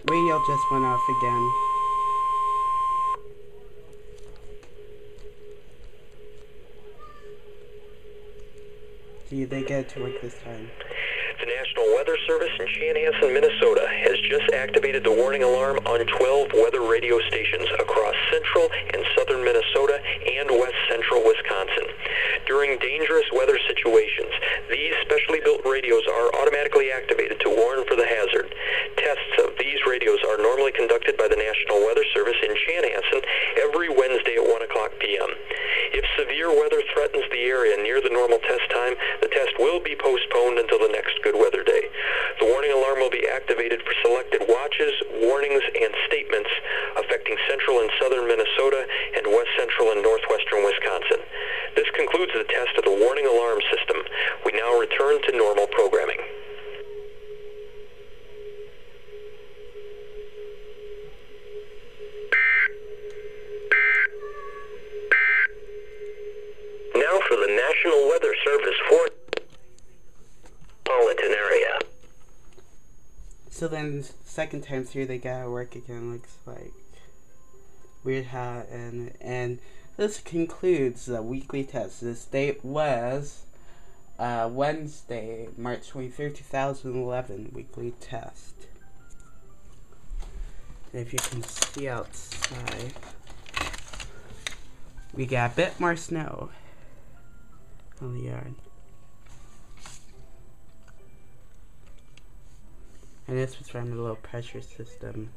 radio just went off again. See, they get it to work this time. The National Weather Service in Chanhassen, Minnesota has just activated the warning alarm on 12 weather radio stations across central and southern Minnesota and west central Wisconsin. During dangerous weather situations, these specially built radios are automatically activated to warn for the hazard. Tests of these radios are normally conducted by the National Weather Service in Chanhassen every Wednesday at 1 o'clock p.m. If severe weather threatens the area near the normal test time, the test will be postponed until the next good weather day. The warning alarm will be activated for selected watches, warnings, and statements affecting central and southern Minnesota and west central and northwestern Wisconsin. This concludes the test of the warning alarm system. We now return to normal programming. Now for the National Weather Service for metropolitan area. So then, second time through, they gotta work again. Looks like weird how and this concludes the weekly test. This date was Wednesday, March 23rd, 2011, weekly test. And if you can see outside, we got a bit more snow on the yard. And this was from a low pressure system.